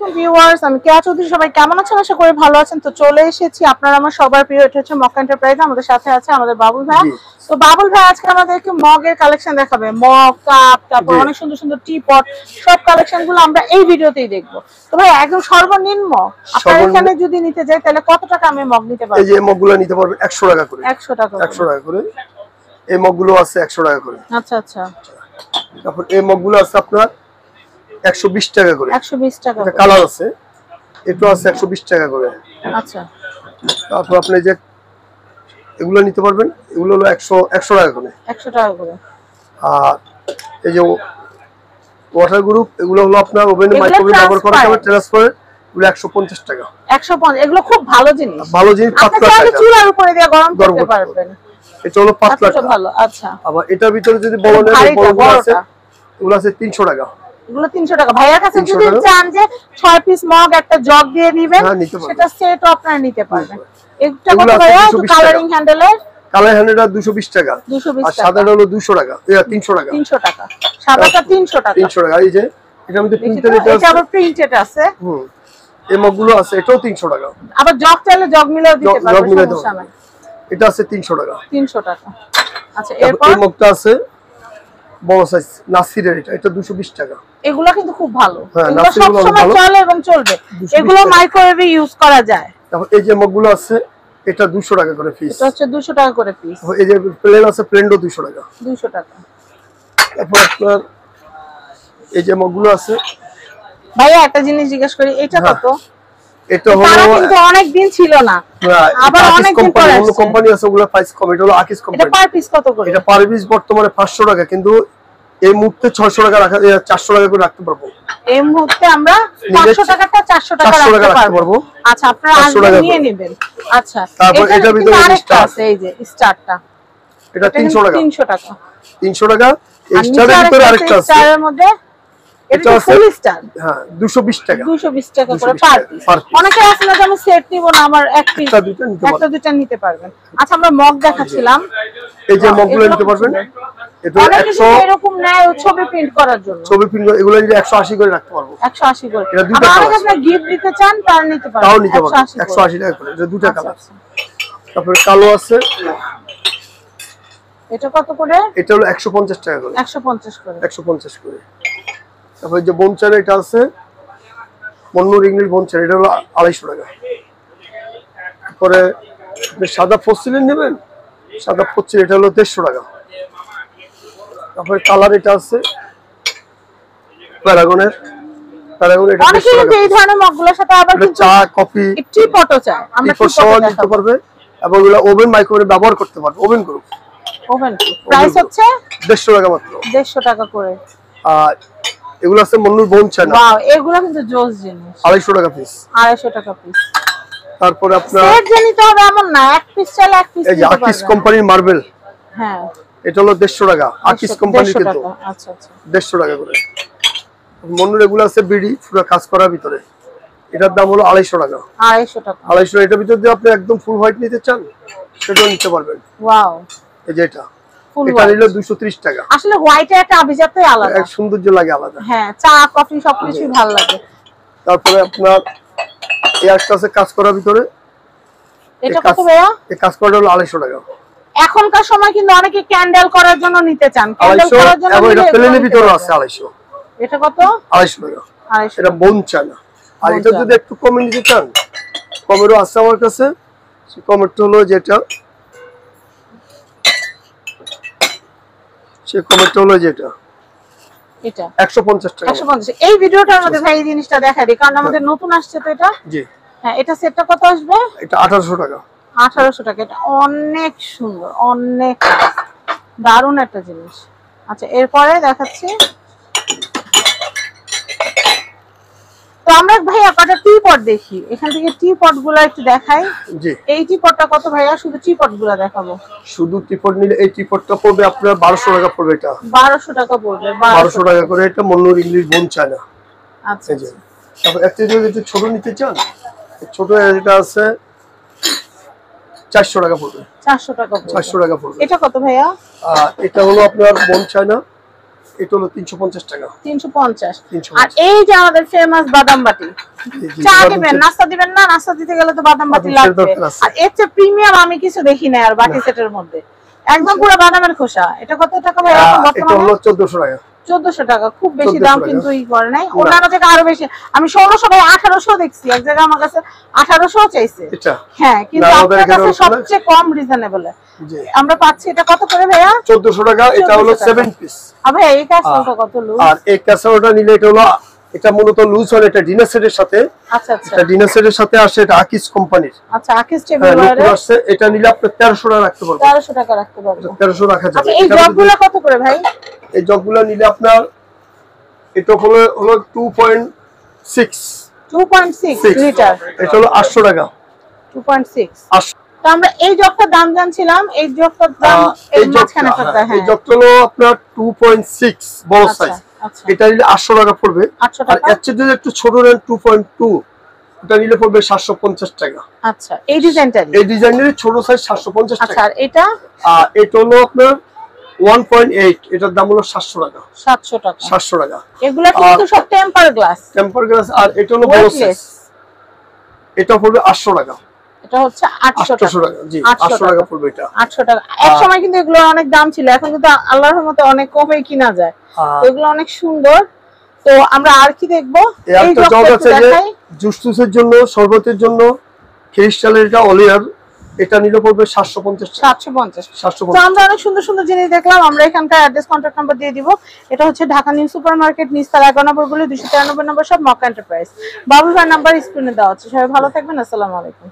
আলাইকুম ভিউয়ার্স, আমি কেয়া চৌধুরী। সবাই কেমন আছেন? আশা করি ভালো আছেন। তো চলে এসেছি আপনারা আমার সবার প্রিয়, এটা হচ্ছে মক্কা এন্টারপ্রাইজ। আমাদের সাথে আছে আমাদের বাবুল ভাই। তো বাবুল ভাই আজকে আমাদেরকে মগের কালেকশন দেখাবে, মগ, কাপ, তারপর অনেক সুন্দর সুন্দর টি পট, সব কালেকশন গুলো আমরা এই ভিডিওতেই দেখবো। তো ভাই একদম সর্বনিম্ন আপনার এখানে যদি নিতে যাই তাহলে কত টাকা আমি মগ নিতে পারবো? এই যে মগগুলো নিতে পারবেন 100 টাকা করে। 100 টাকা 100 টাকা করে এই মগগুলো আছে 100 টাকা করে। আচ্ছা আচ্ছা। তারপর এই মগগুলো আছে আপনার 120 টাকা করে। 120 টাকা। এটা কালার আছে, এটা আছে 120 টাকা করে। আচ্ছা। তারপর আপনি যে এগুলো নিতে পারবেন, এগুলো হলো 100 টাকা করে। 100 টাকা করে। আর এই যে ওয়াটার গ্রুপ, এগুলো হলো আপনার ওভেনে মাইক্রোওয়েভ ব্যবহার করা যাবে, ট্রান্সফার, এগুলো 150 টাকা। 150, এগুলো খুব ভালো জিনিস। ভালো জিনিস, পাতলা আপনি চুলার উপরে দিয়ে গরম করতে পারবেন। এটা হলো পাতলাটা ভালো। আচ্ছা। আবার এটার ভিতরে যদি বড় নেন, বড়গুলো আছে, এগুলো আছে 300 টাকা। এগুলো 300 টাকা। ভাইয়ার কাছে যদি চান যে 6 পিস মগ একটা জগ দিয়ে দিবেন, সেটা সেটও আপনারা নিতে পারবেন। এটা কত ভাইয়া? কালারিং হ্যান্ডেলের কালার হ্যান্ডেলটা 220 টাকা, আর সাদাটা হলো 200 টাকা। এটা 300 টাকা। 300 টাকা। সাদাটা 300 টাকা। 300 টাকা। এই যে এটার মধ্যে প্রিন্টেড, এটা আবার প্রিন্টেড আছে। এই মগগুলো আছে, এটাও 300 টাকা। আবার জগ চাইলে জগ মিলেও দিতে পারবেন, সমস্যা নাই। এটা আছে 300 টাকা। 300 টাকা। আচ্ছা, এরপর এই মগটা আছে বড় সাইজ নাসিরের, এটা 220 টাকা। এগুলো কিন্তু খুব ভালো, এগুলো সব সময় চলে এবং চলবে। এগুলো মাইক্রোওয়েভে ইউজ করা যায়। তারপর এই যে মগগুলো আছে, এটা 200 টাকা করে পিস। এটা হচ্ছে 200 টাকা করে পিস। এই যে প্লেন আছে, প্লেনও 200 টাকা। 200 টাকা। তারপর আপনার এই যে মগগুলো আছে, ভাইয়া একটা জিনিস জিজ্ঞেস করি, এটা কত? এটা হলো কিন্তু অনেক দিন ছিল না, আবার অনেক দিন পরে আসছে। কোম্পানি আছে, ওগুলা প্রাইস কম। এটা হলো আকিস কোম্পানি। এটা পার পিস কত করে? এটা পার পিস বর্তমানে 500 টাকা, কিন্তু এই মুহূর্তে 600 টাকা রাখা, 400 টাকা করে রাখতে পারবো। এই মুহূর্তে আমরা 500 টাকাটা 400 টাকা রাখতে পারবো। আচ্ছা, আপনারা আসলে নিয়ে নেবেন। আচ্ছা, তারপর এটা ভিতরে আরেকটা আছে, এই যে স্টারটা, এটা 300 টাকা। 300 টাকা। 300 টাকা। এই স্টারের ভিতরে আরেকটা আছে, স্টারের মধ্যে এটা ফুল স্টার। হ্যাঁ, 220 টাকা। 220 টাকা করে পার পিস। অনেকে আছে না যে আমি সেট নিব না, আমার এক পিস একটা দুটো নিতে পারবেন। আচ্ছা, আমরা মগ দেখাচ্ছিলাম, এই যে মগগুলো নিতে পারবেন। এটা 100 এরকম নেয় ছবি প্রিন্ট করার জন্য। ছবি প্রিন্ট, এগুলো যদি 180 করে রাখতে পারবো। 180 করে। এটা দুটো কালার। আপনি গিফট দিতে চান তার নিতে পারবেন, তাও নিতে পারবেন 180 টাকা করে। এটা দুটো কালার। তারপর কালো আছে, এটা কত করে? এটা হলো 150 টাকা করে। 150 করে। 150 করে। তারপর যে বোনচার, এটা আছে মন্নুর ইংলিশ বোনচার, এটা হলো 250 টাকা। তারপরে সাদা ফসিলিন নেবেন, সাদা ফসিল, এটা হলো 150 টাকা। তারপরে কালার এটা আছে প্যারাগনের, প্যারাগন, এটা 150 টাকা। এই ধরনের মগগুলোর সাথে আবার কিন্তু চা, কফি, টি পটও চাই, আমরা টি পট নিতে পারবে, এবং এগুলো ওভেন মাইক্রোওয়েভ ব্যবহার করতে পারবে। ওভেন গ্রুপ, ওভেন প্রাইস হচ্ছে 150 টাকা মাত্র। 150 টাকা করে। আর এগুলো আছে মন্নুর বোন চায়না, ওয়াও, এগুলো কিন্তু জোস জিনিস। 250 টাকা পিস। 250 টাকা পিস। তারপরে আপনার সেট যে নিতে হবে এমন না, এক পিস চাইলে এক পিস এই যে নিতে পারবেন। আকিস কোম্পানির মার্বেল, হ্যাঁ, এটা হলো 150 টাকা। আকিস কোম্পানি কিন্তু। আচ্ছা আচ্ছা, 150 টাকা করে। মন্নুর এগুলো আছে বিডি, পুরো কাজ করার ভিতরে, এটার দাম হলো 250 টাকা। 250 টাকা। 250। এটার ভিতর দিয়ে আপনি একদম ফুল হোয়াইট নিতে চান, সেটাও নিতে পারবেন। ওয়াও, এই যে এটা নিলে 230 টাকা। আসলে হোয়াইটের একটা আভিজাত্যই আলাদা, এক সৌন্দর্য লাগে আলাদা। হ্যাঁ, চা কফি সবকিছুই ভালো লাগে। তারপরে আপনার এই একটা আছে কাজ করার ভিতরে, এটা কত ভাইয়া? এই কাজ করাটা হলো 250 টাকা। এখনকার সময় কিন্তু অনেকে ক্যান্ডেল করার জন্য নিতে চান, ক্যান্ডেল করার জন্য এবং এটা প্লেনের ভিতরে আছে 250। এটা কত? 250 টাকা। 250। এটা বোন চায়না। আর এটা যদি একটু কমে নিতে চান, কমেরও আছে আমার কাছে। কমেরটা হলো যেটা, সে কমেরটা হলো যেটা, এটা 150 টাকা। 150। এই ভিডিওটার মধ্যে ভাই এই জিনিসটা দেখাই দিই, কারণ আমাদের নতুন আসছে তো এটা। জি হ্যাঁ, এটা সেটটা কত আসবে? এটা 1800 টাকা। 1800 টাকা। এটা অনেক সুন্দর, অনেক দারুণ একটা জিনিস। আচ্ছা, এরপরে দেখাচ্ছি। তো আমরা ভাইয়া কটা টি পট দেখি, এখান থেকে টি পট গুলো একটু দেখাই। জি, এই টি পটটা কত ভাইয়া? শুধু টি পট গুলো দেখাবো। শুধু টি পট নিলে এই টি পটটা পড়বে আপনার 1200 টাকা পড়বে। এটা 1200 টাকা পড়বে। 1200 টাকা করে। এটা মন্নুর ইংলিশ বোন চায়না। আচ্ছা, তারপর একটা যদি ছোট নিতে চান, ছোট এটা আছে 400 টাকা পড়বে। 400 টাকা পড়বে। 400 টাকা পড়বে। এটা কত ভাইয়া? এটা হলো আপনার বোন চায়না, এটা হলো 350 টাকা। 350। আর এই যে আমাদের ফেমাস বাদাম বাটি, চা দিবেন, নাস্তা দিবেন না, নাস্তা দিতে গেলে তো বাদাম বাটি লাগবে। আর এর চেয়ে প্রিমিয়াম আমি কিছু দেখি না আর বাটি সেটের মধ্যে, একদম পুরো বাদামের খোসা। এটা কত টাকা ভাই এখন বর্তমানে? এটা হলো 1400 টাকা। 1400 টাকা, খুব বেশি দাম কিন্তু ই করে নাই। অন্যান্য জায়গায় আরো বেশি, আমি 1600 ভাই 1800 দেখছি, এক জায়গায় আমার কাছে 1800 চাইছে। এটা হ্যাঁ, কিন্তু আপনার কাছে সবচেয়ে কম রিজনেবল আমরা পাচ্ছি। এটা কত করে ভাইয়া? 1400 টাকা। এটা হলো 7 পিস। আবে এই ক্যাসেলটা কত লুজ? আর এই ক্যাসেলটা নিলে এটা হলো, এটা মূলত লুজ হয়, এটা ডিনার সেটের সাথে। আচ্ছা আচ্ছা, এটা ডিনার সেটের সাথে আসে, এটা আকিস কোম্পানির। আচ্ছা, আকিস টেবিলওয়্যার আছে। এটা নিলে আপনি 1300 টাকা রাখতে পারবেন। 1300 টাকা রাখতে পারবেন। 1300 রাখা যাবে। আচ্ছা, এই জগগুলো কত করে ভাই? এই জগগুলো নিলে আপনার এটা হলো 2.6 লিটার। এটা হলো 800 টাকা। 2.6। তো আমরা এই জগটার দাম জানছিলাম, এই জগটার দাম এই মাঝখানে থাকবে। হ্যাঁ, এই জগটা হলো আপনার 2.6 বড় সাইজ। আচ্ছা, এটা নিলে 800 টাকা পড়বে। 800 আর টাকা। এর চেয়ে যদি একটু ছোট নেন 2.2, এটা নিলে পড়বে 750 টাকা। আচ্ছা, এই ডিজাইনটার, এই ডিজাইনের ছোট সাইজ 750 টাকা। আচ্ছা, আর এটা এটা হলো আপনার 1.8, এটার দাম হলো 700 টাকা। 700 টাকা। 700 টাকা। এগুলা কিন্তু সব টেম্পার গ্লাস। Temper glass. আর এটা হলো বড় সাইজ, এটা পড়বে 800 টাকা। এটা হচ্ছে 800 টাকা। জি, 800 টাকা পড়বে এটা। 800 টাকা। এক সময় কিন্তু এগুলো অনেক দাম ছিল, এখন কিন্তু আল্লাহর রহমতে অনেক কমে কিনা যায়। এগুলো অনেক সুন্দর। তো আমরা আর কি দেখবো? এই জগ আছে যে জুস টুসের জন্য, শরবতের জন্য, ক্রিস্টালের, এটা অলিয়ার। এটা নিলে পড়বে 750। তো আমরা অনেক সুন্দর সুন্দর জিনিস দেখলাম। আমরা এখানকার অ্যাড্রেস, কন্টাক্ট নাম্বার দিয়ে দিব। এটা হচ্ছে ঢাকা নিউ সুপার মার্কেট, নিচতলা 11 নম্বর গলি, 293 নম্বর সব, মক্কা এন্টারপ্রাইজ। বাবুল ভাই নাম্বার স্ক্রিনে দেওয়া আছে। সবাই ভালো থাকবেন। আসসালামু আলাইকুম।